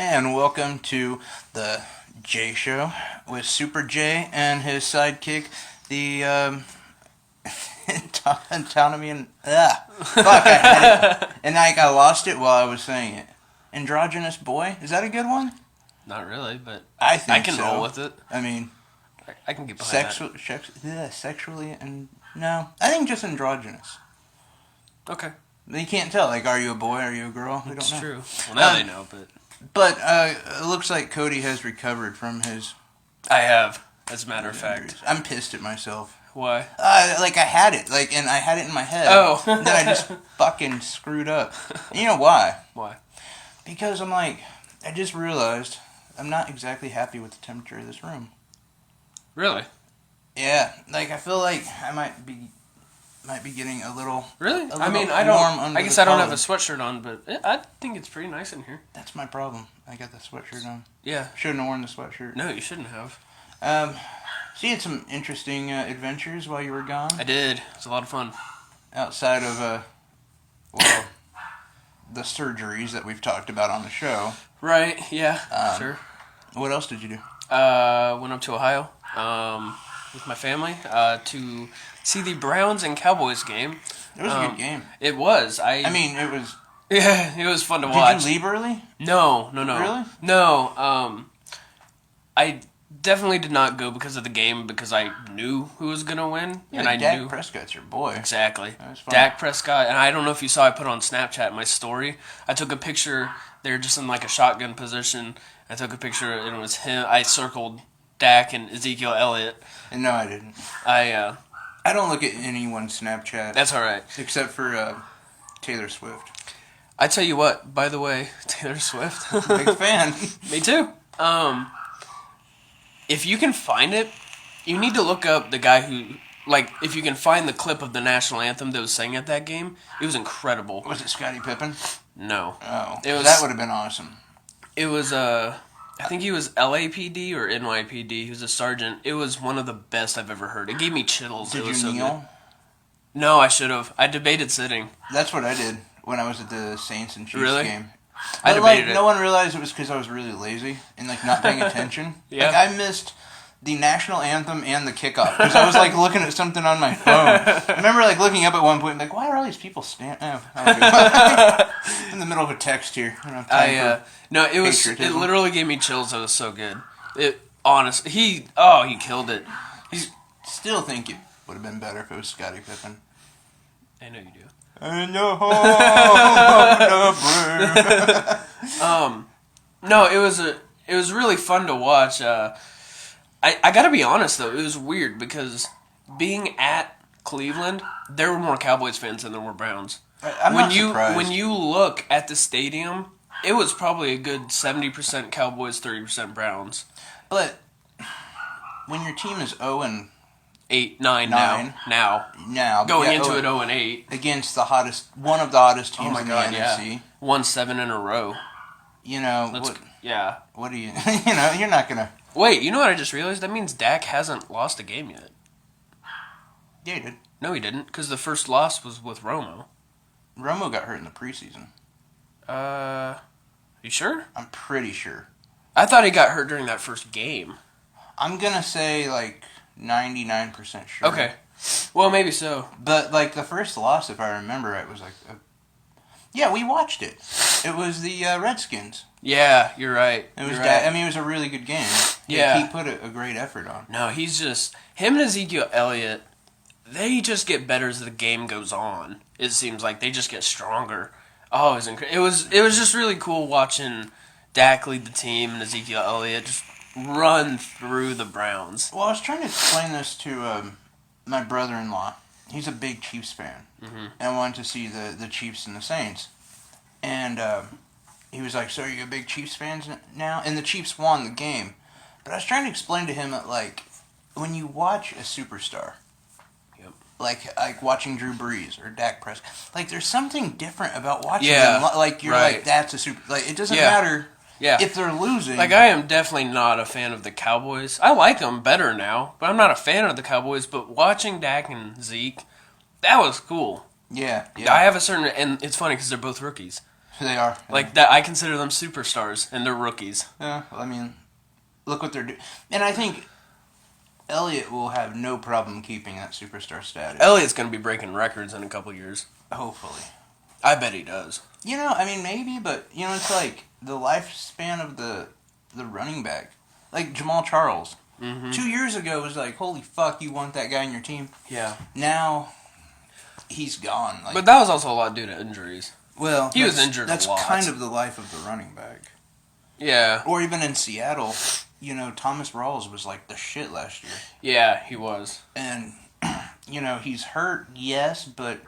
And welcome to the Jay Show with Super Jay and his sidekick, the autonomy and fuck, I had it, and I lost it while I was saying it. Androgynous boy, is that a good one? Not really, but I think I can so. roll with it. I mean, I can get behind that. Sexually and no, I think just androgynous. Okay, You can't tell. Like, are you a boy? Are you a girl? We don't it's know. true. Well, now they know, but But it looks like Cody has recovered from his. I have, as a matter of fact. I'm pissed at myself. Why? I had it, and I had it in my head. Oh. Then I just fucking screwed up. You know why? Why? Because I just realized I'm not exactly happy with the temperature of this room. Really? Yeah, I feel like I might be getting a little. Really? A little I mean, I guess I don't have a sweatshirt on, but I think it's pretty nice in here. That's my problem. I got the sweatshirt on. Yeah. Shouldn't have worn the sweatshirt. No, you shouldn't have. So you had some interesting adventures while you were gone. I did. It was a lot of fun. Outside of the surgeries that we've talked about on the show. Right. Yeah. Sure. What else did you do? Went up to Ohio with my family to see the Browns and Cowboys game. It was a good game. It was. It was. Yeah, it was fun to watch. Did you leave early? No. Really? No. I definitely did not go because of the game, because I knew who was going to win. Yeah, and I Dak knew. Prescott's your boy. Exactly. That's fun. Dak Prescott, and I don't know if you saw, I put on Snapchat my story. I took a picture, they were just in like a shotgun position. I took a picture, and it was him. I circled Dak and Ezekiel Elliott. And no, I didn't. I don't look at anyone's Snapchat. That's all right. Except for Taylor Swift. I tell you what, by the way, Taylor Swift. Big fan. Me too. If you can find it, you need to look up the guy who, if you can find the clip of the national anthem that was sang at that game, it was incredible. Was it Scottie Pippen? No. Oh, that would have been awesome. It was, I think he was LAPD or NYPD. He was a sergeant. It was one of the best I've ever heard. It gave me chills. Did it was you so kneel? Good. No, I should have. I debated sitting. That's what I did when I was at the Saints and Chiefs Really? game. I debated it. No one realized it was because I was really lazy and not paying attention. Yeah. I missed the national anthem and the kickoff because I was looking at something on my phone. I remember looking up at one point, why are all these people standing? In the middle of a text here. I don't have time No, it was. patriotism. It literally gave me chills. It was so good. He killed it. Still think it would have been better if it was Scottie Pippen. I know you do. And no, No, it was really fun to watch. I gotta be honest though, it was weird because being at Cleveland, there were more Cowboys fans than there were Browns. I'm not surprised. When you look at the stadium, it was probably a good 70% Cowboys, 30% Browns. But when your team is 0 and 8-9 now going into it 0-8 against one of the hottest teams in the NFC. Yeah. Won 7 in a row. What do you? You're not gonna. Wait, you know what I just realized? That means Dak hasn't lost a game yet. Yeah, he did. No, he didn't, because the first loss was with Romo. Romo got hurt in the preseason. You sure? I'm pretty sure. I thought he got hurt during that first game. I'm gonna say 99% sure. Okay. Well, maybe so. But the first loss, if I remember right, was yeah, we watched it. It was the Redskins. Yeah, you're right. It was. Right. It was a really good game. Yeah, he put a great effort on. No, he's just him and Ezekiel Elliott. They just get better as the game goes on. It seems like they just get stronger. Oh, it was just really cool watching Dak lead the team and Ezekiel Elliott just run through the Browns. Well, I was trying to explain this to my brother-in-law. He's a big Chiefs fan, and wanted to see the Chiefs and the Saints. And he was like, "So are you a big Chiefs fan now?" And the Chiefs won the game. But I was trying to explain to him that when you watch a superstar, yep, like watching Drew Brees or Dak Prescott, there's something different about watching them. You're right. That's a super. It doesn't matter. Yeah. If they're losing. I am definitely not a fan of the Cowboys. I like them better now, but I'm not a fan of the Cowboys. But watching Dak and Zeke, that was cool. Yeah. I have a certain, and it's funny because they're both rookies. They are. Like that, I consider them superstars, and they're rookies. Yeah, well, I mean, look what they're doing. And I think Elliott will have no problem keeping that superstar status. Elliott's going to be breaking records in a couple years. Hopefully. I bet he does. I mean, maybe, but, it's like the lifespan of the running back. Like Jamal Charles. Mm-hmm. 2 years ago, it was like, holy fuck, you want that guy in your team? Yeah. Now, he's gone. But that was also a lot due to injuries. Well, he was injured a lot. That's kind of the life of the running back. Yeah. Or even in Seattle, Thomas Rawls was like the shit last year. Yeah, he was. And, he's hurt, yes, but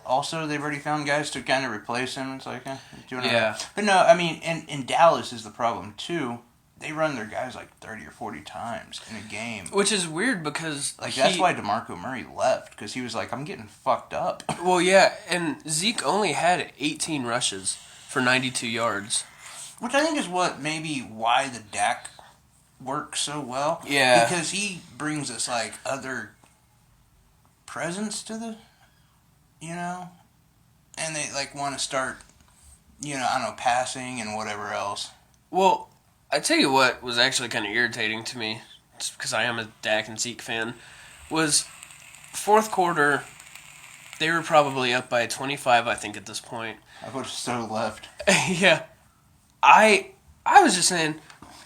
also they've already found guys to kind of replace him. It's like, doing yeah. But no, I mean, in Dallas is the problem, too. They run their guys like 30 or 40 times in a game. Which is weird because... that's why DeMarco Murray left, because he was like, I'm getting fucked up. Well, yeah, and Zeke only had 18 rushes for 92 yards. Which I think is why the Dak works so well. Yeah. Because he brings us, like, other presence to the, and they, like, want to start, passing and whatever else. Well, I tell you what was actually kind of irritating to me, just because I am a Dak and Zeke fan, was fourth quarter, they were probably up by 25, I think, at this point. I would have so left. Yeah. I was just saying,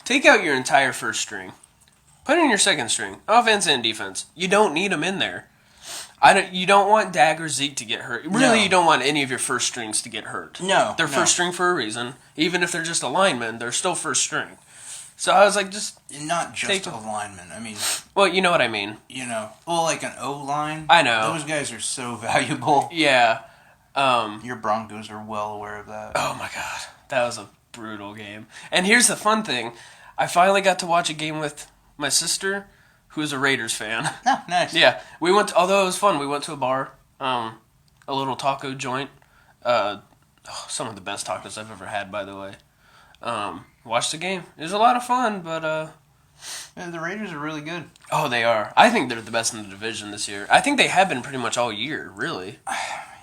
take out your entire first string. Put in your second string, offense and defense. You don't need them in there. You don't want Dak or Zeke to get hurt. Really, no. You don't want any of your first strings to get hurt. No. They're first string for a reason. Even if they're just a lineman, they're still first string. So I was like, just... Not just a lineman. I mean... Well, you know what I mean. Well, like an O-line. I know. Those guys are so valuable. Yeah. Your Broncos are well aware of that. Oh, my God. That was a brutal game. And here's the fun thing. I finally got to watch a game with my sister, who's a Raiders fan. Oh, nice. Yeah. Although it was fun, we went to a bar, a little taco joint. Some of the best tacos I've ever had, by the way. Watched the game. It was a lot of fun, but... Yeah, the Raiders are really good. Oh, they are. I think they're the best in the division this year. I think they have been pretty much all year, really.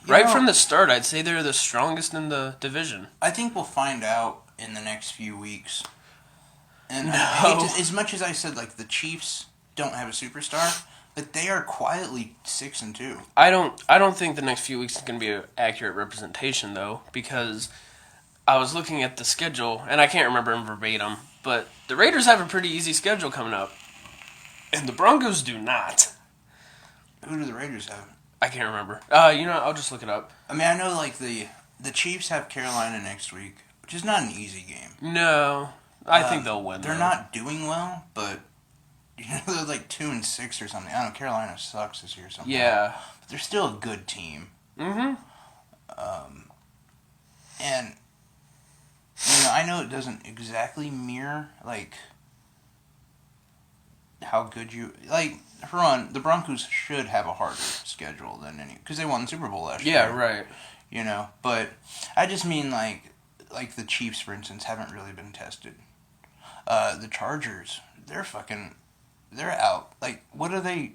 From the start, I'd say they're the strongest in the division. I think we'll find out in the next few weeks. And as much as I said, like, the Chiefs don't have a superstar, but they are quietly 6-2. I don't think the next few weeks is going to be an accurate representation, though, because I was looking at the schedule, and I can't remember them verbatim, but the Raiders have a pretty easy schedule coming up, and the Broncos do not. Who do the Raiders have? I can't remember. I'll just look it up. I mean, I know, like, the Chiefs have Carolina next week, which is not an easy game. No, I think they'll win. They're not doing well, but they're like 2-6 or something. I don't know. Carolina sucks this year somehow. Yeah, but they're still a good team. Mm-hmm. And I know it doesn't exactly mirror like how good you like. For one, the Broncos should have a harder schedule than any because they won the Super Bowl last year. Yeah, right. But I just mean like the Chiefs, for instance, haven't really been tested. The Chargers, they're out. Like, what are they?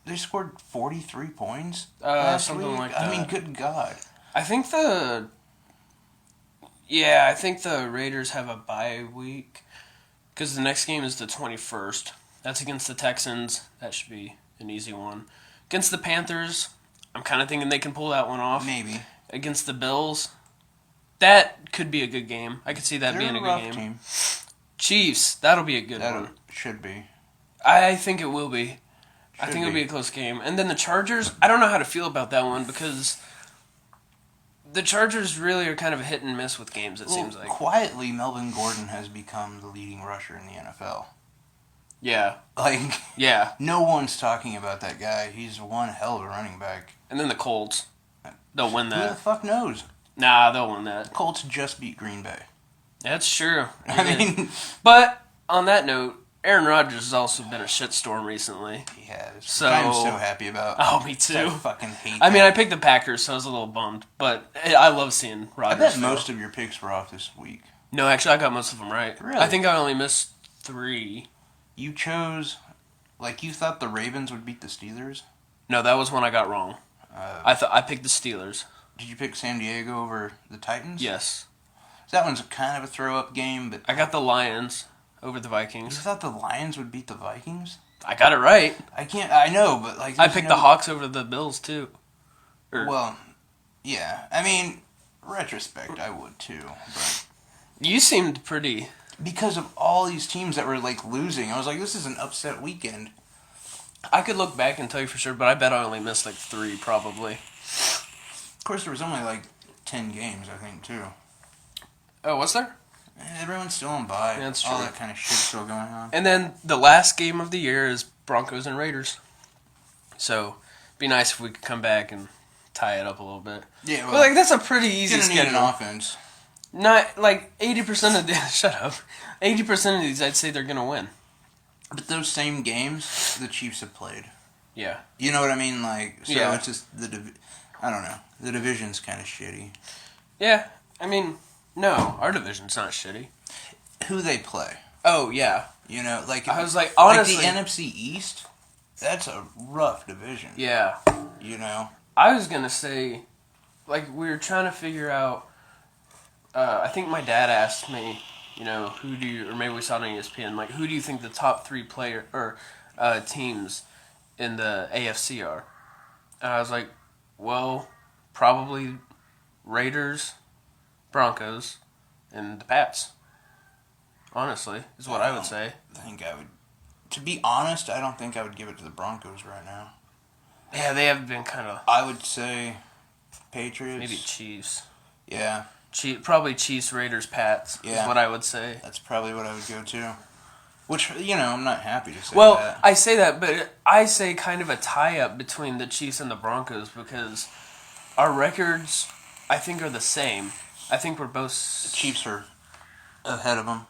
They scored 43 points last something week? like that. I mean, good God. I think the Raiders have a bye week because the next game is the 21st. That's against the Texans. That should be an easy one. Against the Panthers, I'm kind of thinking they can pull that one off. Maybe. Against the Bills, that could be a good game. I could see that being a good game. Team. Chiefs, that'll be a good one. Should be. I think it will be. I think it'll be a close game. And then the Chargers, I don't know how to feel about that one because the Chargers really are kind of a hit and miss with games, it seems like. Quietly, Melvin Gordon has become the leading rusher in the NFL. Yeah. Yeah. No one's talking about that guy. He's one hell of a running back. And then the Colts. They'll win that. Who the fuck knows? Nah, they'll win that. Colts just beat Green Bay. That's true. I mean... But, on that note, Aaron Rodgers has also been a shitstorm recently. He has. So, I'm so happy about. Oh, me too. I fucking hate I mean, I picked the Packers, so I was a little bummed. But I love seeing Rodgers. I bet most of your picks were off this week. No, actually, I got most of them right. Really? I think I only missed 3. You chose... Like, you thought the Ravens would beat the Steelers? No, that was one I got wrong. I picked the Steelers. Did you pick San Diego over the Titans? Yes. That one's kind of a throw-up game, but... I got the Lions over the You Vikings. thought the Lions would beat the Vikings? I got it right. I know, but like... I picked the Hawks over the Bills, too. Well, yeah. I mean, retrospect, I would, too. But you seemed pretty... Because of all these teams that were, like, losing, I was like, this is an upset weekend. I could look back and tell you for sure, but I bet I only missed, like, 3, probably. Of course, there was only, like, 10 games, I think, too. Oh, was there? Everyone's still on bye. Yeah, that's true. All that kind of shit's still going on. And then the last game of the year is Broncos and Raiders. So, be nice if we could come back and tie it up a little bit. Yeah, well, but like that's a pretty easy schedule. Need an offense. Not like 80% of the shut up. 80% of these, I'd say they're gonna win. But those same games, the Chiefs have played. Yeah. You know what I mean? Like, so yeah. It's just I don't know. The division's kind of shitty. Yeah, I mean, no, our division's not shitty. Who they play? Oh yeah. You know, like I was like, honestly, like the NFC East. That's a rough division. Yeah. You know. I was gonna say, like, we were trying to figure out. I think my dad asked me, you know, who do you, or maybe we saw it on ESPN, like, who do you think the top 3 teams in the AFC are? And I was like, well, probably Raiders, Broncos, and the Pats. Honestly, is what I would say. I think I would. To be honest, I don't think I would give it to the Broncos right now. Yeah, they have been kind of. I would say Patriots. Maybe Chiefs. Yeah. Probably Chiefs, Raiders, Pats is what I would say. That's probably what I would go to. Which, you know, I'm not happy to say that. Well, I say that, but I say kind of a tie-up between the Chiefs and the Broncos because our records, I think, are the same. I think we're both... The Chiefs are ahead of them.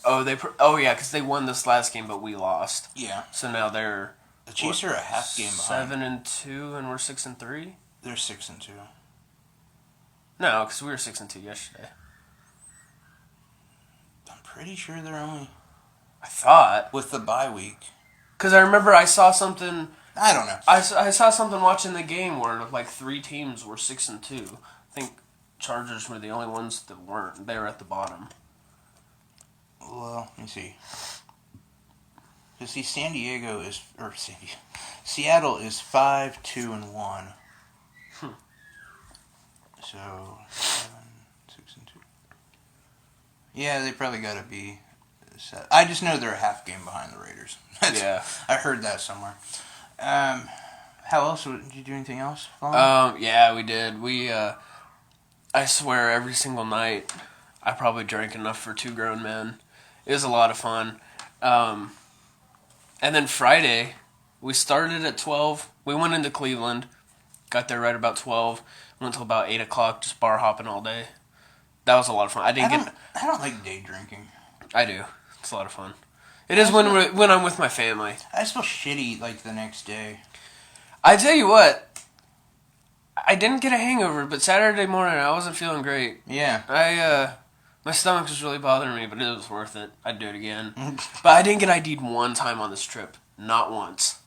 Oh, yeah, because they won this last game, but we lost. Yeah. So now they're... The Chiefs are a half game behind. 7-2, and we're 6-3? They're 6-2. No, because we were 6-2 yesterday. I'm pretty sure they're only... I thought. With the bye week. Because I remember I saw something... I don't know. I saw something watching the game where, like, 3 teams were 6-2. I think Chargers were the only ones that weren't. They were at the bottom. Well, let me see. You see, Seattle is 5-2-1. So 7, 6-2. Yeah, they probably got to be. I just know they're a half game behind the Raiders. Yeah, I heard that somewhere. How else did you do anything else? Yeah, we did. I swear, every single night, I probably drank enough for 2 grown men. It was a lot of fun. And then Friday, we started at 12. We went into Cleveland, got there right about 12. Went till about 8 o'clock, just bar hopping all day. That was a lot of fun. I don't like day drinking. I do. It's a lot of fun. It is when I'm with my family. I feel shitty like the next day. I tell you what, I didn't get a hangover, but Saturday morning I wasn't feeling great. Yeah. My stomach was really bothering me, but it was worth it. I'd do it again. But I didn't get ID'd one time on this trip. Not once.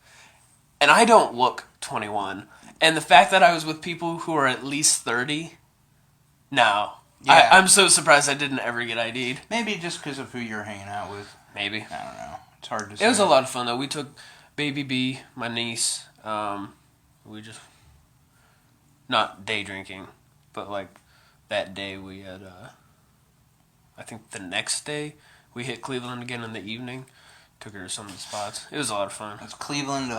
And I don't look 21. And the fact that I was with people who are at least 30, no. Yeah. I'm so surprised I didn't ever get ID'd. Maybe just because of who you're hanging out with. Maybe. I don't know. It's hard to say. It was a lot of fun, though. We took Baby B, my niece. We just... Not day drinking, but like that day we had... I think the next day we hit Cleveland again in the evening. Took her to some of the spots. It was a lot of fun. It's Cleveland,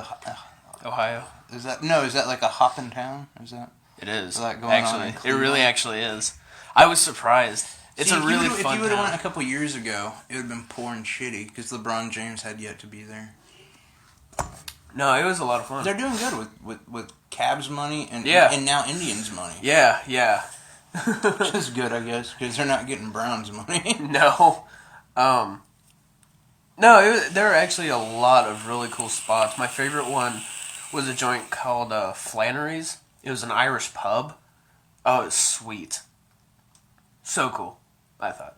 Ohio. Is that like a hopping town? Is that? It is. Is that going on in it really actually is. I was surprised. It's a really fun town. If you would have went a couple years ago, it would have been pouring shitty because LeBron James had yet to be there. No, it was a lot of fun. They're doing good with Cavs money and now Indians money. Yeah. Which is good, I guess, because they're not getting Browns money. No. There are actually a lot of really cool spots. My favorite one was a joint called Flannery's. It was an Irish pub. Oh, it's sweet. So cool, I thought.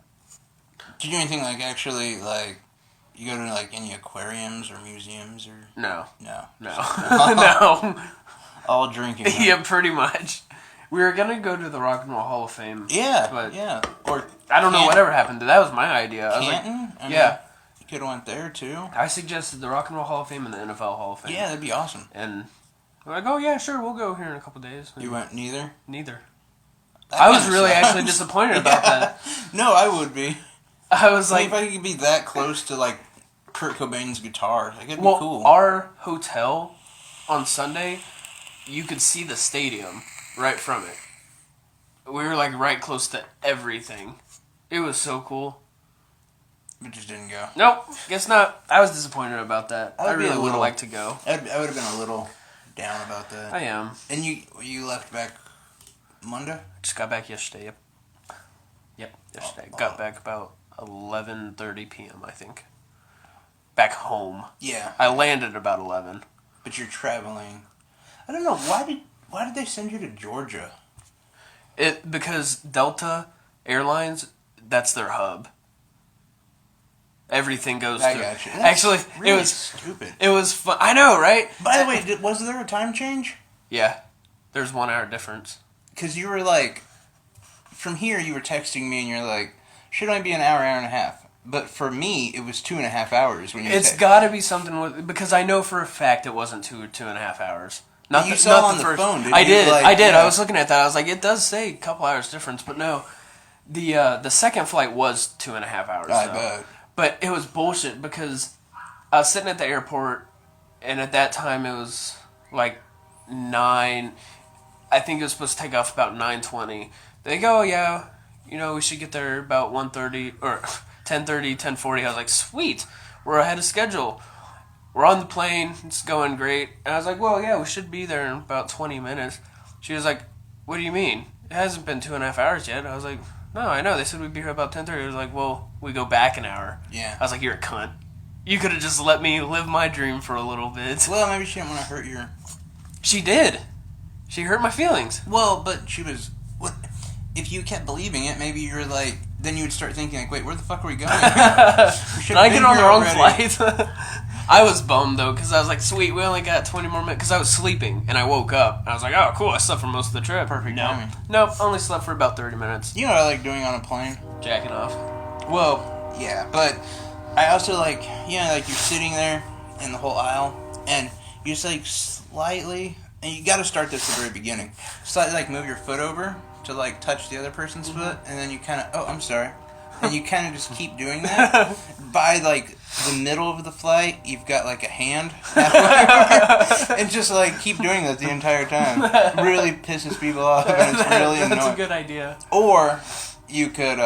Did you do anything like actually, like, you go to like any aquariums or museums or? No. No. No. All drinking. Huh? Yeah, pretty much. We were gonna go to the Rock and Roll Hall of Fame. Yeah, but yeah. Or I don't know whatever happened. That was my idea. Canton? I mean, you could have went there too. I suggested the Rock and Roll Hall of Fame and the NFL Hall of Fame. Yeah, that'd be awesome. And we're like, oh yeah, sure, we'll go here in a couple days. And you went neither? Neither. I was really actually disappointed about that. No, I would be. I was like, if I could be that close to like Kurt Cobain's guitar, like, it'd be cool. Our hotel on Sunday, you could see the stadium right from it. We were like right close to everything. It was so cool. But just didn't go. Nope, guess not. I was disappointed about that. I really would have liked to go. I would have been a little down about that. I am. And you left back Monday? Just got back yesterday. Yep, yesterday. Got back about 11:30 p.m. I think. Back home. Yeah. I landed about 11. But you're traveling. I don't know, why did they send you to Georgia? Because Delta Airlines, that's their hub. Everything goes I through. got you. Actually, really it was stupid. It was fun. I know, right? By the way, was there a time change? Yeah. There's 1 hour difference. Because you were like, from here you were texting me and you're like, should only be an hour and a half. But for me, it was 2.5 hours when you. It's got to be something with, because I know for a fact it wasn't 2.5 hours. Not you saw on the phone, didn't you? I did. Like, I did. Yeah. I was looking at that. I was like, it does say a couple hours difference, but no. The second flight was 2.5 hours. I bet. But it was bullshit because I was sitting at the airport, and at that time it was like 9. I think it was supposed to take off about 9:20. They go, yeah, we should get there about 1:30 or 10:30, 10:40. I was like, sweet, we're ahead of schedule. We're on the plane. It's going great. And I was like, well, yeah, we should be there in about 20 minutes. She was like, what do you mean? It hasn't been 2.5 hours yet. I was like, no, I know. They said we'd be here about 10:30. I was like, well, we go back an hour. Yeah. I was like, you're a cunt. You could have just let me live my dream for a little bit. Well, maybe she didn't want to hurt your. She did. She hurt my feelings. Well, but she was. What? If you kept believing it, maybe you're like. Then you would start thinking like, wait, where the fuck are we going? Did I get on the wrong flight? I was bummed though because I was like, sweet, we only got 20 more minutes because I was sleeping and I woke up and I was like, oh, cool, I slept for most of the trip. Perfect timing. Nope, only slept for about 30 minutes. You know what I like doing on a plane? Jacking off. Well, yeah, but I also like, like you're sitting there in the whole aisle and you just like slightly, and you got to start this at the very beginning, slightly like move your foot over to like touch the other person's foot, and then you kind of, oh, I'm sorry. And you kind of just keep doing that. By like the middle of the flight, you've got like a hand halfway over, and just like keep doing that the entire time. Really pisses people off, and it's really annoying. That's a good idea. Or you could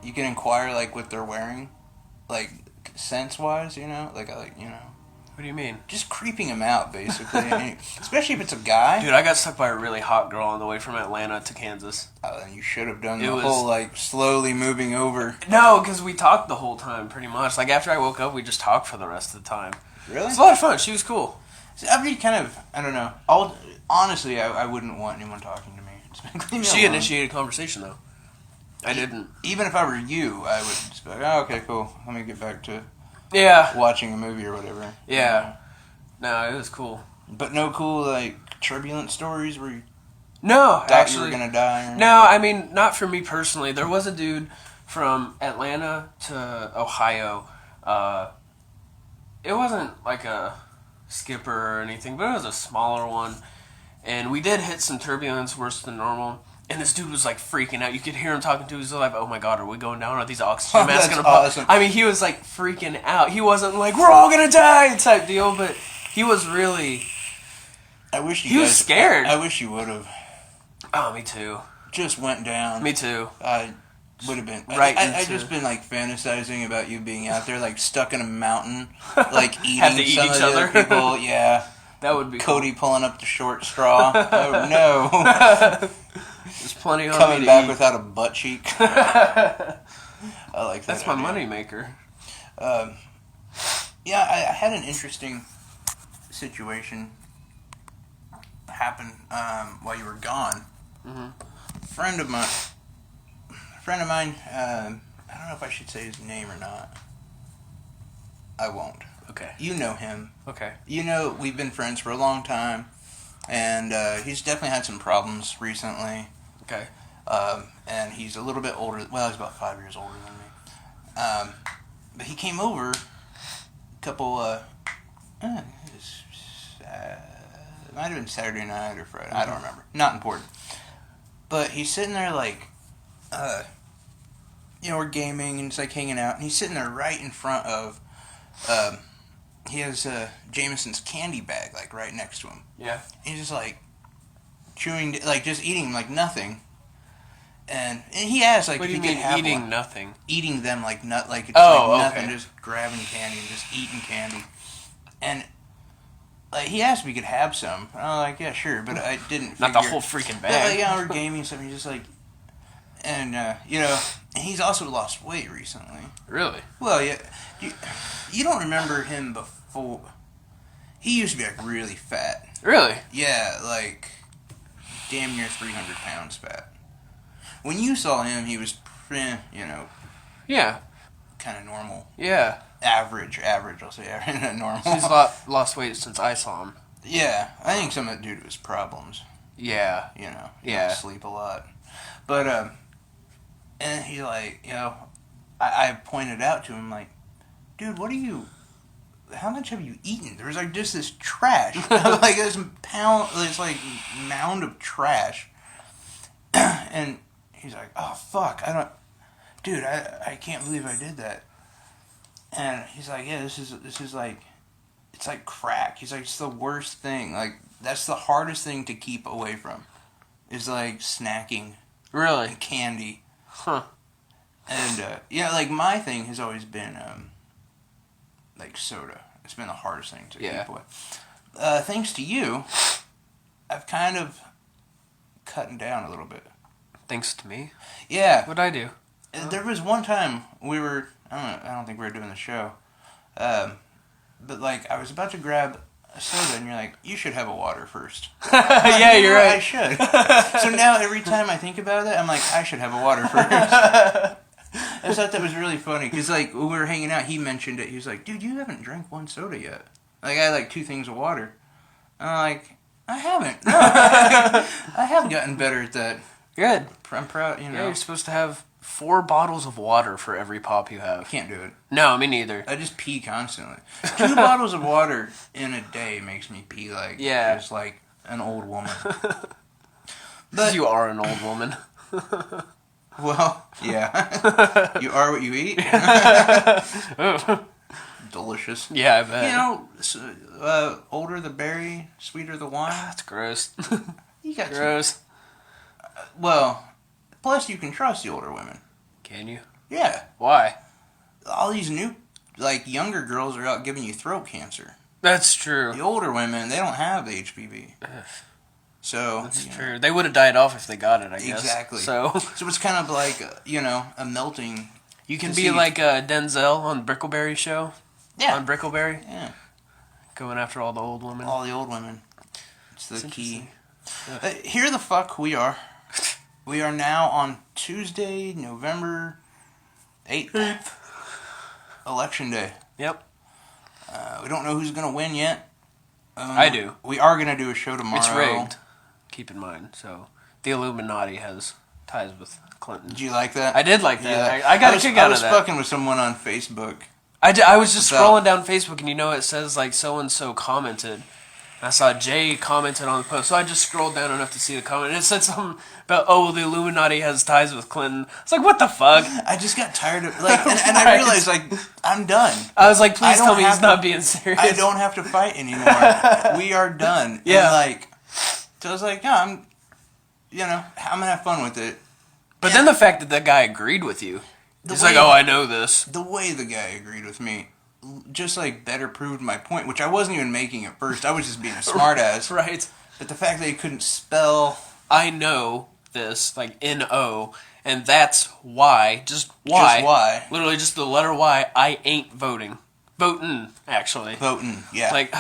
inquire like what they're wearing, like sense wise, like What do you mean? just creeping them out basically. I mean, especially if it's a guy. Dude, I got stuck by a really hot girl on the way from Atlanta to Kansas. Oh, then you should have done It the was- whole like slowly moving over. No, because we talked the whole time pretty much. Like after I woke up, we just talked for the rest of the time. Really? It's a lot of fun. She was cool. So I'd be kind of, I don't know. Honestly, I wouldn't want anyone talking to me. Just leave me She alone. initiated conversation though. I didn't. Even if I were you, I would just be like, oh, okay, cool. Let me get back to Yeah. watching a movie or whatever. Yeah. No, it was cool. But no cool, like, turbulent stories where you No, thought actually. you were going to die? Or No, I mean, not for me personally. There was a dude from Atlanta to Ohio. It wasn't like a skipper or anything, but it was a smaller one. And we did hit some turbulence worse than normal. And this dude was like freaking out. You could hear him talking to his life. Oh my god, are we going down? Are these oxygen masks That's gonna pop? awesome. I mean, he was like freaking out. He wasn't like, we're all gonna die type deal, but he was really. I wish you He was guys- scared. I wish you would have Oh, me too. just went down. Me too. I would have been. Right I into- just been like fantasizing about you being out there, like stuck in a mountain, like eating Have to eat some each of the other other. people. Yeah. That would be Cody pulling up the short straw. Oh no. cool. There's plenty on me Coming to back eat. without a butt cheek. I like that. That's my idea. money maker. Yeah, I had an interesting situation happen while you were gone. Mm-hmm. Friend of mine. I don't know if I should say his name or not. I won't. Okay. You know him. Okay. You know we've been friends for a long time. and he's definitely had some problems recently. Okay. And he's a little bit older. Well, he's about 5 years older than me. But he came over a couple. It might have been Saturday night or Friday. I don't remember. Not important. But he's sitting there like, we're gaming and it's like hanging out, and he's sitting there right in front of. He has Jameson's candy bag like right next to him. Yeah. And he's just like chewing, like just eating like nothing. And he asked like, what do you if he mean could have eating one. nothing? Eating them like like it's Oh, like nothing, okay. just grabbing candy and just eating candy. And like he asked if he could have some. And I was like, yeah, sure, but I didn't. Not the whole freaking bag. Yeah, we're gaming and stuff. And he's just like, and he's also lost weight recently. Really? Well, yeah, you don't remember him before. He used to be like really fat. Really? Yeah, like damn near 300 pounds fat. When you saw him, he was, Yeah. kind of normal. Yeah. Average, I'll say normal. He's lost weight since I saw him. Yeah, I think some of it due to his problems. Yeah. He Yeah. don't sleep a lot. But, and he like, I pointed out to him like, dude, how much have you eaten? There's like just this trash. Like this mound of trash. And he's like, oh fuck, I can't believe I did that. And he's like, yeah, this is like, it's like crack. He's like, it's the worst thing. Like, that's the hardest thing to keep away from. Is like snacking. Really? And candy. Huh. And, like my thing has always been, like soda. It's been the hardest thing to keep away. Thanks to you, I've kind of cutting down a little bit. Thanks to me? Yeah. What'd I do? There was one time we were, I don't think we were doing the show, but like I was about to grab a soda and you're like, you should have a water first. Yeah, you're right. I should. So now every time I think about it, I'm like, I should have a water first. I thought that was really funny because like when we were hanging out, he mentioned it. He was like, dude, you haven't drank one soda yet. Like I had like 2 things of water. And I'm like, I haven't. No, I have gotten better at that. Good. I'm proud, Yeah, you're supposed to have 4 bottles of water for every pop you I have. can't do it. No, me neither. I just pee constantly. 2 bottles of water in a day makes me pee like just like an old woman. But you are an old woman. well, yeah. You are what you eat. Delicious. Yeah, I bet. Older the berry, sweeter the wine. That's gross. You got gross. Well, plus you can trust the older women. Can you? Yeah. Why? All these new, like, younger girls are out giving you throat cancer. That's true. The older women, they don't have the HPV. So That's true. They would have died off if they got it, I guess. Exactly. So it's kind of like, a melting. You can be like Denzel on Brickleberry show. Yeah. On Brickleberry. Yeah. Going after all the old women. All the old women. It's the key. Yeah. Here the fuck we are. We are now on Tuesday, November 8th. Election day. Yep. We don't know who's going to win yet. I do. We are going to do a show tomorrow. It's rigged. Keep in mind. So, the Illuminati has ties with Clinton. Did you like that? I did like that. Yeah. I got a kick out of that. I was fucking with someone on Facebook. I was just scrolling down Facebook, and it says, like, so-and-so commented. I saw Jay commented on the post, so I just scrolled down enough to see the comment. And it said something about, the Illuminati has ties with Clinton. It's like, what the fuck? I just got tired of, like, and I realized, like, I'm done. I was like, please tell me he's not being serious. I don't have to fight anymore. We are done. Yeah. And, so I was like, no, I'm gonna have fun with it. But then the fact that guy agreed with you. He's like, I know this. The way the guy agreed with me just, like, better proved my point, which I wasn't even making at first. I was just being a smartass. Right. But the fact that he couldn't spell... I know this, like, N-O, and that's why, just why. Just why. Literally just the letter Y, I ain't voting. Voting, actually. Voting, yeah. Like,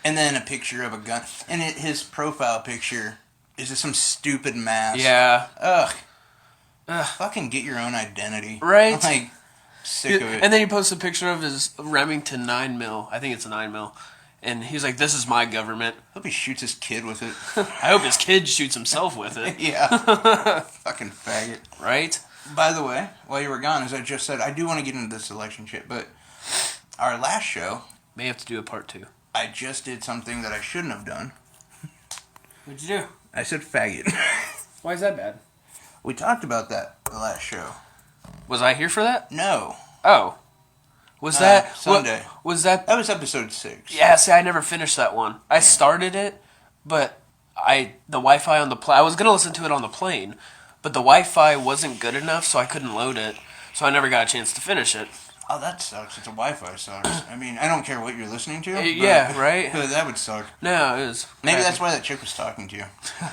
And then a picture of a gun. And his profile picture is just some stupid mask. Yeah. Ugh. Fucking get your own identity. Right. I'm, like, sick of it. And then he posts a picture of his Remington 9mm. I think it's a 9mm. And he's like, this is my government. Hope he shoots his kid with it. I hope his kid shoots himself with it. Yeah. Fucking faggot. Right? By the way, while you were gone, as I just said, I do want to get into this election shit, but our last show... May have to do a part 2. I just did something that I shouldn't have done. What'd you do? I said faggot. Why is that bad? We talked about that the last show. Was I here for that? No. Oh. Was that... Sunday. Was that... That was episode 6. Yeah, see, I never finished that one. I started it, but the Wi-Fi on the plane... I was going to listen to it on the plane, but the Wi-Fi wasn't good enough, so I couldn't load it. So I never got a chance to finish it. Oh, that sucks. It's a Wi-Fi sucks. I mean, I don't care what you're listening to. Yeah, right? That would suck. No, it is. Maybe that's why that chick was talking to you.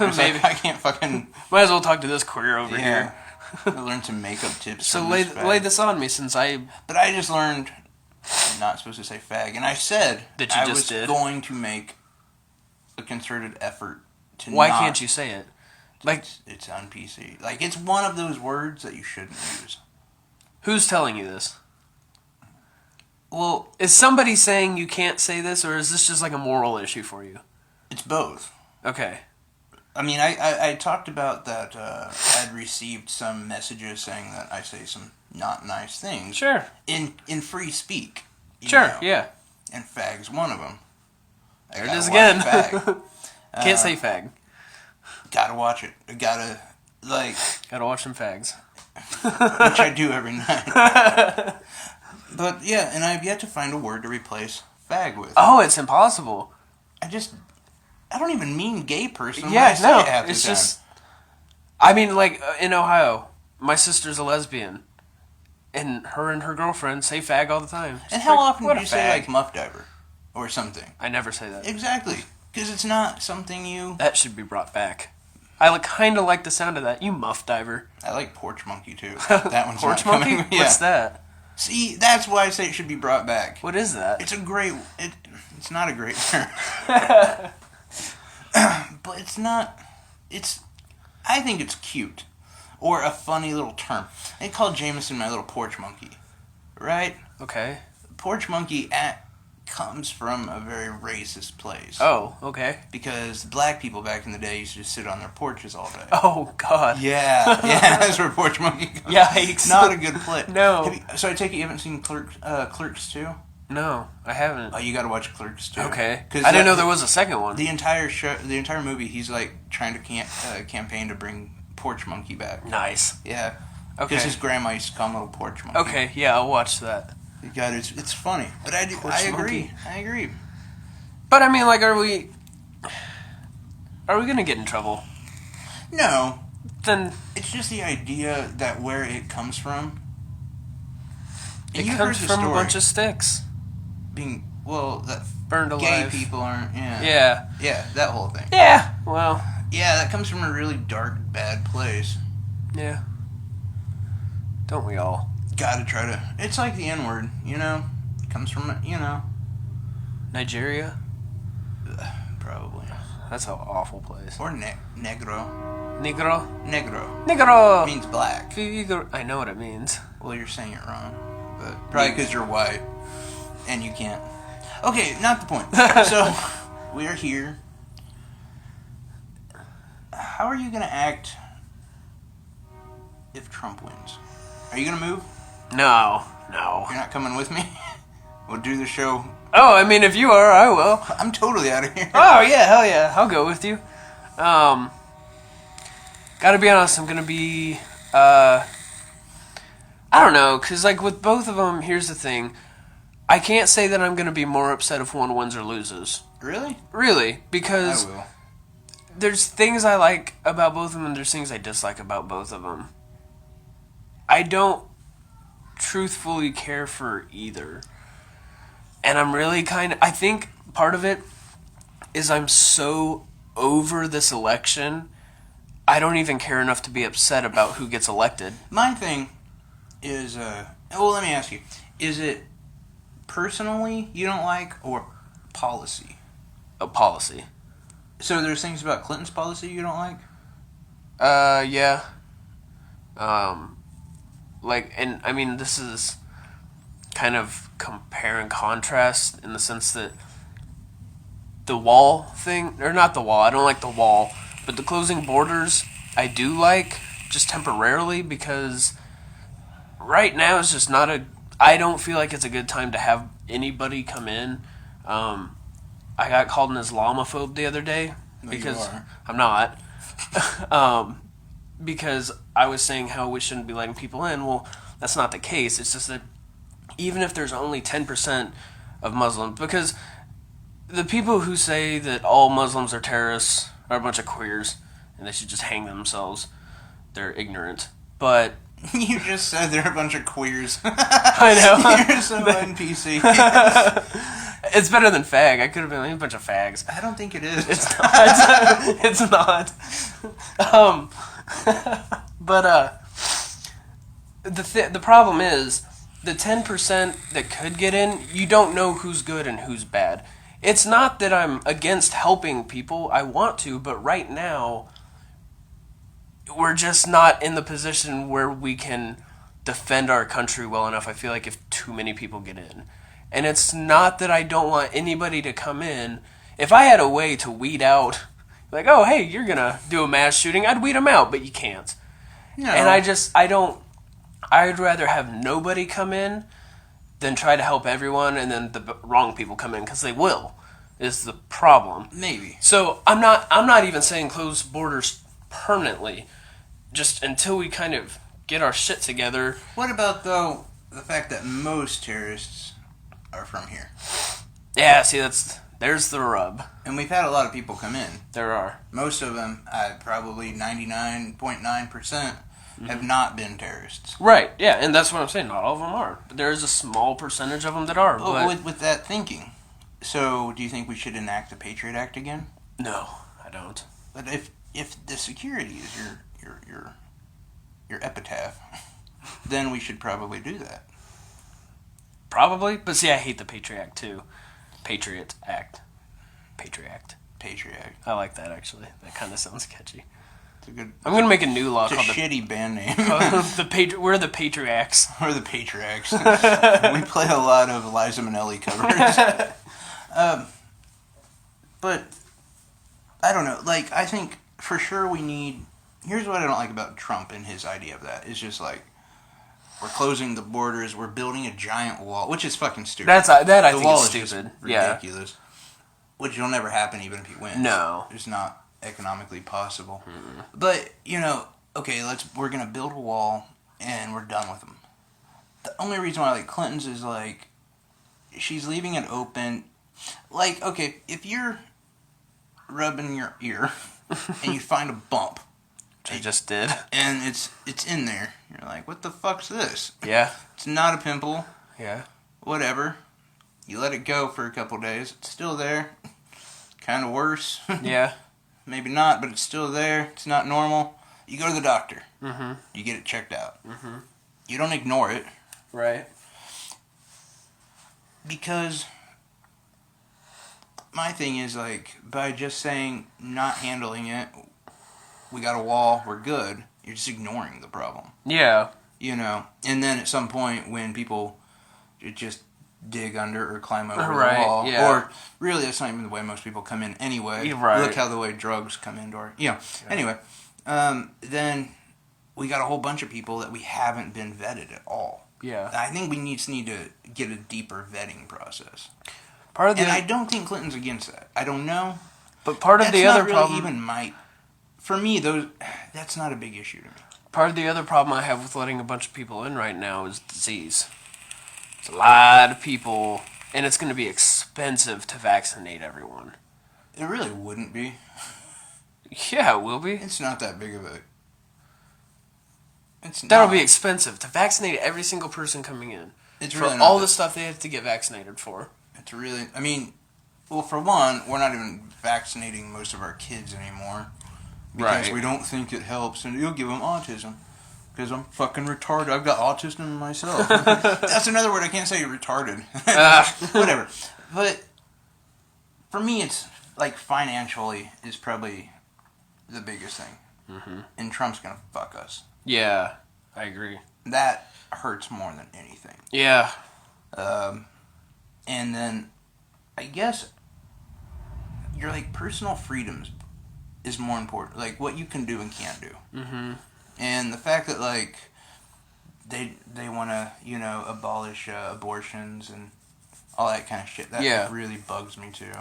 Maybe. Like, I can't fucking... Might as well talk to this queer over here. Learn some makeup tips. So lay this on me since I... But I just learned I'm not supposed to say fag. And I said that I was going to make a concerted effort to Why can't you say it? Like it's on PC. Like, it's one of those words that you shouldn't use. Who's telling you this? Well, is somebody saying you can't say this, or is this just like a moral issue for you? It's both. Okay. I mean, I talked about that I'd received some messages saying that I say some not nice things. Sure. In free speak. Sure, yeah. And fag's one of them. There it is again. Fag. Can't say fag. Gotta watch it. Gotta watch some fags. Which I do every night. But, yeah, and I've yet to find a word to replace fag with. Oh, it's impossible. I don't even mean gay person. Yeah, no, it's just... I mean, like, in Ohio, my sister's a lesbian. And her girlfriend say fag all the time. And how often do you say, like, muff diver? Or something? I never say that. Exactly. Because it's not something you... That should be brought back. I kind of like the sound of that. You muff diver. I like porch monkey, too. That one's porch not monkey? Coming. Yeah. What's that? See, that's why I say it should be brought back. What is that? It's a great... It's not a great term. But it's not... I think it's cute. Or a funny little term. I call Jameson my little porch monkey. Right? Okay. Porch monkey comes from a very racist place. Oh, okay. Because black people back in the day used to just sit on their porches all day. Oh, God. Yeah, that's where porch monkey comes. Yikes. Not a good play. No. So I take it you haven't seen Clerks 2? No, I haven't. Oh, you gotta watch Clerks 2. Okay. I didn't know there was a second one. The entire movie, he's like trying to campaign to bring porch monkey back. Nice. Yeah. Okay. Because his grandma used to call him little porch monkey. Okay, yeah, I'll watch that. God, it's funny. But I agree. But I mean, like, are we gonna get in trouble? No. Then it's just the idea that where it comes from. It comes from a bunch of sticks. That burned alive. Gay people aren't. Yeah. Yeah, that whole thing. Yeah. Well. Yeah, that comes from a really dark, bad place. Yeah. Don't we all? Gotta try to... It's like the N-word, you know? It comes from, Nigeria? Probably. That's an awful place. Or negro. Negro? Negro. It means black. I know what it means. Well, you're saying it wrong. But probably because you're white. And you can't. Okay, not the point. So, we are here. How are you going to act if Trump wins? Are you going to move? No. You're not coming with me? We'll do the show. Oh, I mean, if you are, I will. I'm totally out of here. Oh, yeah, hell yeah. I'll go with you. Gotta be honest, I'm gonna be, I don't know, because, like, with both of them, here's the thing. I can't say that I'm gonna be more upset if one wins or loses. Really? Really, because... I will. There's things I like about both of them, and there's things I dislike about both of them. I don't truthfully care for either. And I'm really I think part of it is I'm so over this election, I don't even care enough to be upset about who gets elected. My thing is, let me ask you, is it personally you don't like, or policy? A policy. So there's things about Clinton's policy you don't like? Yeah. And I mean, this is kind of compare and contrast in the sense that the wall thing, or not the wall, I don't like the wall, but the closing borders, I do like, just temporarily, because right now it's just not I don't feel like it's a good time to have anybody come in. I got called an Islamophobe the other day, because I'm not. Because I was saying how we shouldn't be letting people in. Well, that's not the case. It's just that even if there's only 10% of Muslims, because the people who say that all Muslims are terrorists are a bunch of queers and they should just hang themselves, they're ignorant. But you just said they're a bunch of queers. I know. You're so NPC. It's better than fag. I could have been a bunch of fags. I don't think it is. It's not. It's not. But the problem is the 10% that could get in, you don't know who's good and who's bad. It's not that I'm against helping people. I want to, but right now we're just not in the position where we can defend our country well enough. I feel like if too many people get in. And it's not that I don't want anybody to come in. If I had a way to weed out, like, oh, hey, you're going to do a mass shooting, I'd weed them out, but you can't. No. And I'd rather have nobody come in than try to help everyone and then the wrong people come in, because they will, is the problem. Maybe. So I'm not even saying close borders permanently, just until we kind of get our shit together. What about, though, the fact that most terrorists are from here? Yeah, see, there's the rub. And we've had a lot of people come in. There are. Most of them, probably 99.9%, have not been terrorists. Right, yeah, and that's what I'm saying. Not all of them are. But there is a small percentage of them that are. Well, with that thinking, so do you think we should enact the Patriot Act again? No, I don't. But if the security is your epitaph, then we should probably do that. Probably, but see, I hate the Patriot Act too. Patriot Act. Patriot Act. Patriot Act. I like that, actually. That kind of sounds catchy. It's a good. I'm gonna make a new law called shitty band name. We're the Patriarchs. We're the Patriarchs. We play a lot of Liza Minnelli covers. But I don't know. Like, I think for sure we need. Here's what I don't like about Trump and his idea of that. It's just like, we're closing the borders. We're building a giant wall, which is fucking stupid. I think is stupid. Just ridiculous. Yeah. Which will never happen, even if he wins. No, it's not economically possible. Mm-hmm. But okay, we're gonna build a wall and we're done with them. The only reason why I like Clinton's is like, she's leaving it open. Like, okay, if you're rubbing your ear and you find a bump. I just did. And it's in there. You're like, what the fuck's this? Yeah. It's not a pimple. Yeah. Whatever. You let it go for a couple days. It's still there. Kind of worse. Yeah. Maybe not, but it's still there. It's not normal. You go to the doctor. Mm-hmm. You get it checked out. Mm-hmm. You don't ignore it. Right. Because my thing is, like, by just saying not handling it, we got a wall, we're good, you're just ignoring the problem. Yeah. And then at some point when people just dig under or climb over the wall, yeah. Or really that's not even the way most people come in anyway. Right. Look how the way drugs come into our, Anyway, then we got a whole bunch of people that we haven't been vetted at all. Yeah. I think we need to get a deeper vetting process. And I don't think Clinton's against that. I don't know. But part of the other problem... For me, that's not a big issue to me. Part of the other problem I have with letting a bunch of people in right now is disease. There's a lot of people, and it's going to be expensive to vaccinate everyone. It really wouldn't be. Yeah, it will be. It's not that big of a... That'll be expensive to vaccinate every single person coming in. It's really for all the stuff they have to get vaccinated for. It's really... I mean, well, for one, we're not even vaccinating most of our kids anymore. Because we don't think it helps, and you'll give them autism. Because I'm fucking retarded. I've got autism myself. That's another word I can't say, retarded. Whatever. But for me, it's like financially is probably the biggest thing. Mm-hmm. And Trump's going to fuck us. Yeah, I agree. That hurts more than anything. Yeah. And then, I guess, your like personal freedoms is more important. Like what you can do and can't do. Mm-hmm. And the fact that like they want to abolish abortions and all that kind of shit. That really bugs me too.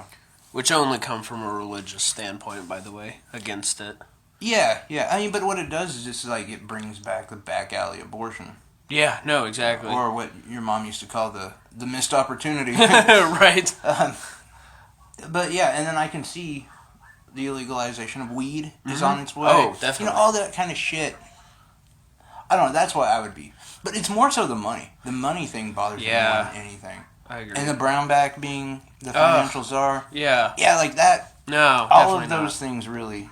Which only come from a religious standpoint, by the way, against it. Yeah. I mean, but what it does is just like it brings back the back alley abortion. Yeah, no, exactly. Or what your mom used to call the missed opportunity. Right. But yeah, and then I can see the illegalization of weed is on its way. Oh, definitely. All that kind of shit. I don't know, that's why I would be. But it's more so the money. The money thing bothers me more than anything. I agree. And the Brownback being the financial czar. Yeah. Yeah, like that. No, all of those things really.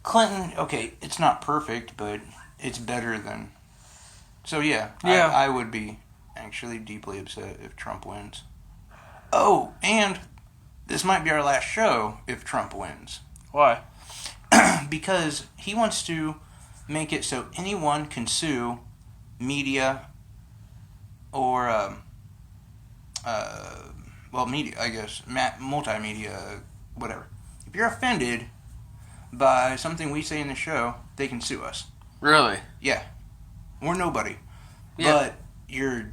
Clinton, okay, it's not perfect, but it's better than. So yeah. I would be actually deeply upset if Trump wins. Oh, and this might be our last show if Trump wins. Why? Because he wants to make it so anyone can sue media or media, I guess, multimedia, whatever. If you're offended by something we say in the show, they can sue us. Really? Yeah. We're nobody. Yeah. But you're,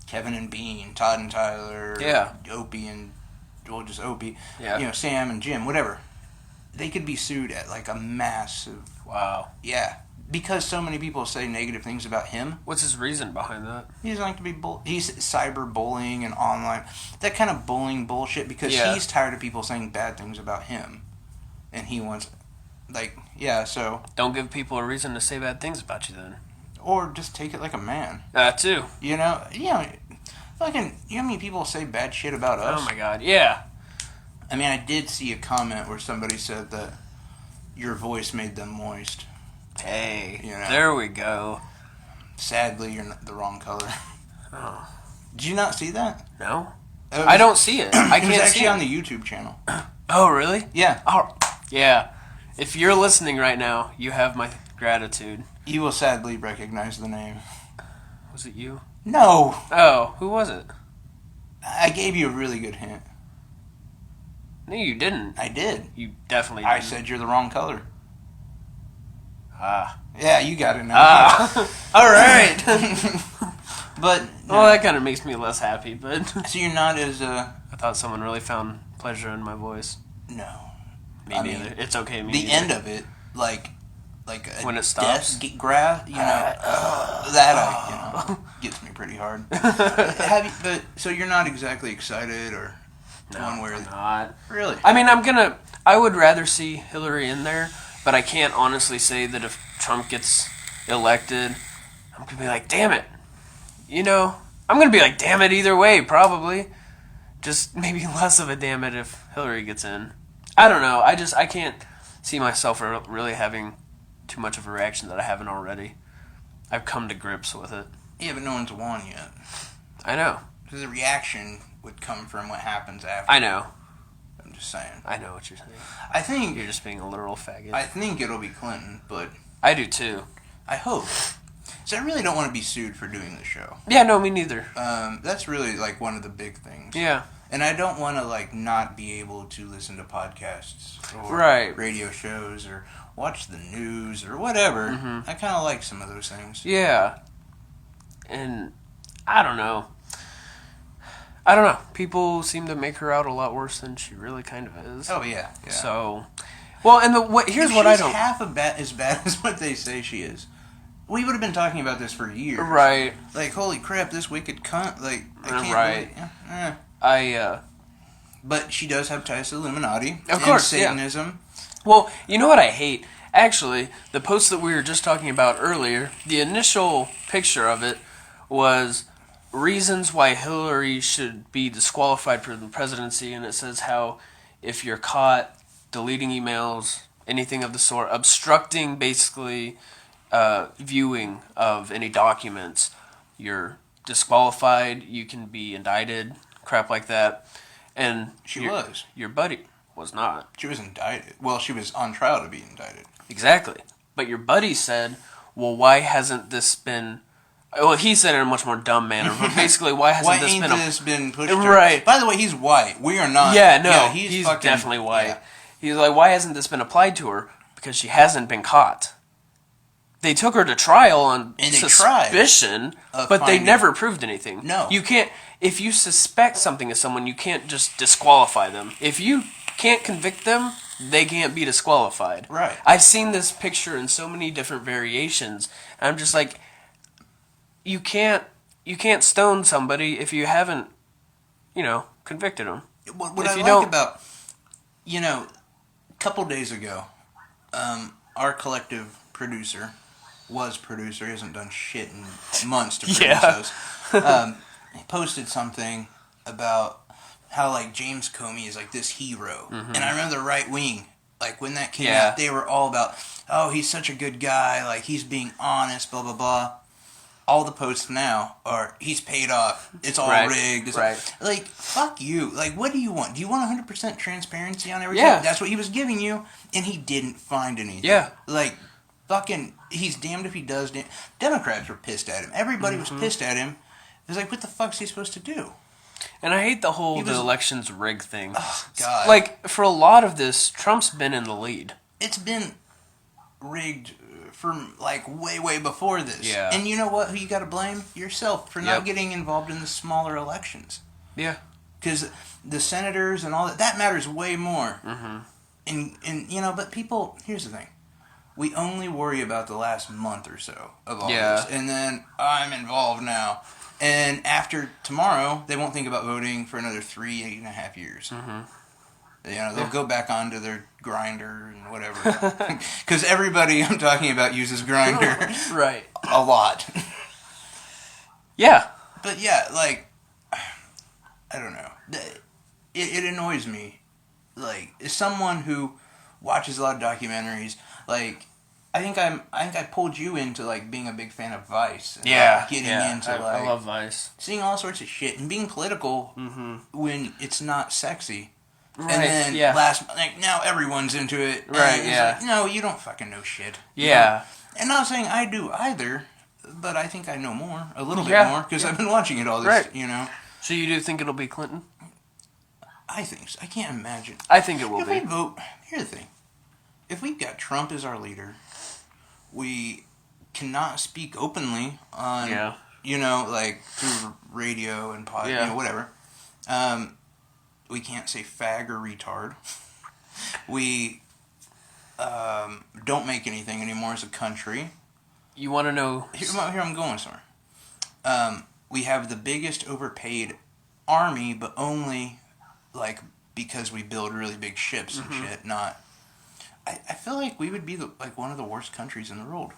Kevin and Bean, Todd and Tyler, Opie and, just Opie, Sam and Jim, whatever. They could be sued at like a massive... Wow. Yeah. Because so many people say negative things about him. What's his reason behind that? He doesn't like to be he's cyberbullying and online. That kind of bullying bullshit because he's tired of people saying bad things about him. And he wants... so... Don't give people a reason to say bad things about you then. Or just take it like a man. That too. Fucking, how many people say bad shit about us? Oh my god, yeah. I mean, I did see a comment where somebody said that your voice made them moist. Hey, there we go. Sadly, you're the wrong color. Oh. Did you not see that? No. I don't see it. I can't see it. It was actually on the YouTube channel. Oh, really? Yeah. Oh, yeah. If you're listening right now, you have my gratitude. You will sadly recognize the name. Was it you? No. Oh, who was it? I gave you a really good hint. No, you didn't. I did. You definitely didn't. I said you're the wrong color. Ah. Yeah, you got it now. Ah. All right. But... Well, that kind of makes me less happy, but... So you're not as... I thought someone really found pleasure in my voice. No. Me neither. It's okay, me the neither. end of it, like a when it stops, death grab, gets me pretty hard. So you're not exactly excited or one way or the not. Really? I mean, I would rather see Hillary in there, but I can't honestly say that if Trump gets elected, I'm gonna be like, damn it. I'm gonna be like, damn it either way, probably. Just maybe less of a damn it if Hillary gets in. I don't know. I can't see myself really having too much of a reaction that I haven't already. I've come to grips with it. Yeah, but no one's won yet. I know. Because the reaction would come from what happens after. I know. I'm just saying. I know what you're saying. I think... You're just being a literal faggot. I think it'll be Clinton, but... I do too. I hope. So I really don't want to be sued for doing the show. Yeah, no, me neither. That's really, one of the big things. Yeah. And I don't want to, not be able to listen to podcasts or radio shows or watch the news or whatever. Mm-hmm. I kind of like some of those things. Yeah. And I don't know. People seem to make her out a lot worse than she really kind of is. Oh, yeah. So, well, and here's what I don't... She's half as bad as what they say she is. We would have been talking about this for years. Right. Like, holy crap, this wicked cunt. I can't But she does have ties to the Illuminati. Of course, Satanism. Yeah. Well, you know what I hate? Actually, the post that we were just talking about earlier, the initial picture of it was reasons why Hillary should be disqualified from the presidency, and it says how if you're caught deleting emails, anything of the sort, obstructing basically viewing of any documents, you're disqualified, you can be indicted, crap like that. And your buddy was not. She was indicted. Well, she was on trial to be indicted. Exactly. But your buddy said, well, why hasn't this been Well, he said it in a much more dumb manner, but basically, why hasn't this been pushed? Right. By the way, he's white. We are not. Yeah, no, yeah, he's fucking, definitely white. Yeah. He's like, why hasn't this been applied to her? Because she hasn't been caught. They took her to trial on suspicion, but they never proved anything. No. You can't, if you suspect something of someone, you can't just disqualify them. If you can't convict them, they can't be disqualified. Right. I've seen this picture in so many different variations, and I'm just like, you can't stone somebody if you haven't, convicted them. What I like about, a couple days ago, our collective producer, he hasn't done shit in months to produce us, he posted something about how, like, James Comey is, like, this hero. Mm-hmm. And I remember the right wing, like, when that came out, they were all about, oh, he's such a good guy, like, he's being honest, blah, blah, blah. All the posts now are, he's paid off, it's all rigged. Like, fuck you. Like, what do you want? Do you want 100% transparency on everything? Yeah. That's what he was giving you, and he didn't find anything. Yeah. Like, fucking, he's damned if he does. Democrats were pissed at him. Everybody was pissed at him. It was like, what the fuck's he supposed to do? And I hate the whole the elections rig thing. Oh, God. Like, for a lot of this, Trump's been in the lead. It's been rigged from, like, way, way before this. Yeah. And you know what? Who you got to blame? Yourself for not getting involved in the smaller elections. Yeah. Because the senators and all that matters way more. Mm-hmm. And but people, here's the thing. We only worry about the last month or so of all this. And then, I'm involved now. And after tomorrow, they won't think about voting for another 8.5 years. Mm-hmm. They'll go back onto their Grinder and whatever. Because everybody I'm talking about uses Grinder. Right. A lot. Yeah. But yeah, like, I don't know. It annoys me. Like, as someone who watches a lot of documentaries, like, I think I pulled you into, like, being a big fan of Vice. And, like, getting into, I love Vice. Seeing all sorts of shit and being political when it's not sexy. Right, and then now everyone's into it. Right, like, no, you don't fucking know shit. Yeah. And not saying I do either, but I think I know more. A little bit more, because I've been watching it all this, So you do think it'll be Clinton? I think so. I can't imagine. I think it will be. If we vote, here's the thing. If we've got Trump as our leader, we cannot speak openly on, like, through radio and whatever. We can't say fag or retard. We don't make anything anymore as a country. You want to know... Here I'm going somewhere. We have the biggest overpaid army, but only, like, because we build really big ships and shit, not... I feel like we would be, one of the worst countries in the world.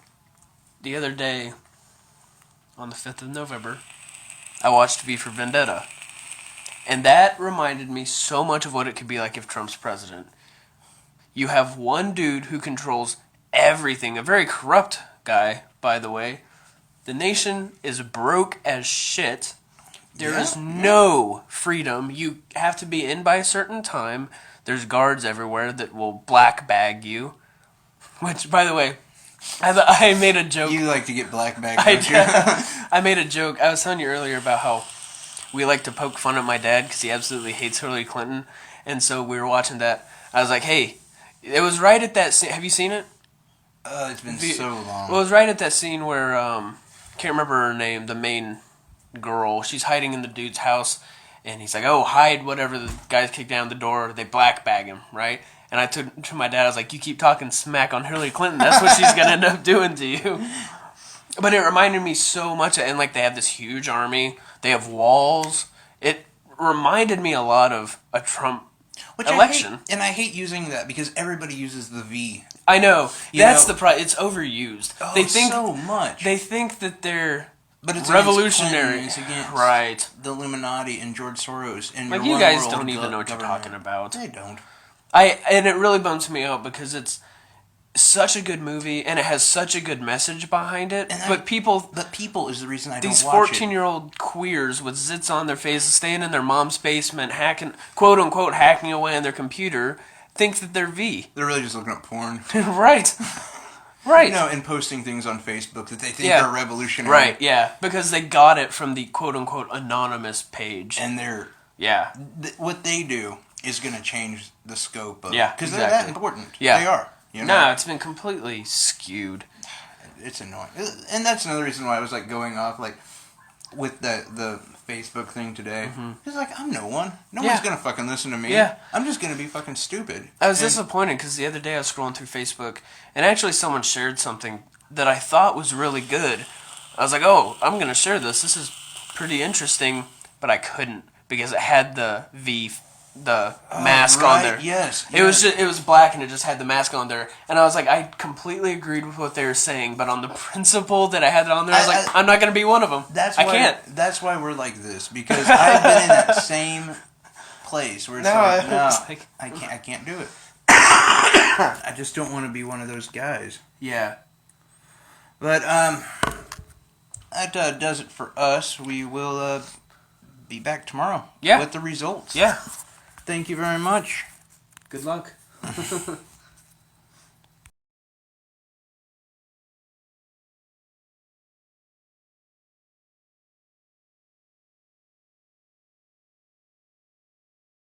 The other day, on the 5th of November, I watched V for Vendetta. And that reminded me so much of what it could be like if Trump's president. You have one dude who controls everything, a very corrupt guy, by the way. The nation is broke as shit. There is no freedom. You have to be in by a certain time. There's guards everywhere that will black bag you. Which, by the way, I made a joke. You like to get black bagged, don't you? I made a joke. I was telling you earlier about how we like to poke fun at my dad because he absolutely hates Hillary Clinton. And so we were watching that. I was like, hey, it was right at that scene. Have you seen it? It's been so long. Well, it was right at that scene where, can't remember her name, the main girl. She's hiding in the dude's house. And he's like, oh, hide whatever. The guys kick down the door. They black bag him, right? And I took to my dad, I was like, you keep talking smack on Hillary Clinton. That's what she's going to end up doing to you. But it reminded me so much. And, like, they have this huge army. They have walls. It reminded me a lot of a Trump election. I hate using that because everybody uses the V. I know. That's the problem. It's overused. Oh, they think so much. They think that they're it's revolutionary. It's against right. the Illuminati and George Soros. And like, you guys don't even know what you're talking about. They don't. And it really bums me out because it's such a good movie and it has such a good message behind it. But people is the reason I don't watch it. These 14-year-old queers with zits on their faces, staying in their mom's basement, quote unquote hacking away on their computer, think that they're V. They're really just looking at porn. Right. Right. And posting things on Facebook that they think are revolutionary. Right, yeah. Because they got it from the quote-unquote anonymous page. And they're... Yeah. What they do is going to change the scope of... Because exactly. they're that important. Yeah. They are. No, it's been completely skewed. It's annoying. And that's another reason why I was, like, going off, like, with the Facebook thing today. It's like, I'm no one. No one's going to fucking listen to me. Yeah. I'm just going to be fucking stupid. I was disappointed because the other day I was scrolling through Facebook, and actually someone shared something that I thought was really good. I was like, oh, I'm going to share this. This is pretty interesting, but I couldn't because it had the mask on there. Yes. It was black and it just had the mask on there, and I was like, I completely agreed with what they were saying, but on the principle that I had it on there, I was like, I'm not going to be one of them. I can't. That's why we're like this, because I've been in that same place where it's I can't do it. I just don't want to be one of those guys. Yeah. But that does it for us. We will be back tomorrow with the results. Yeah. Thank you very much. Good luck.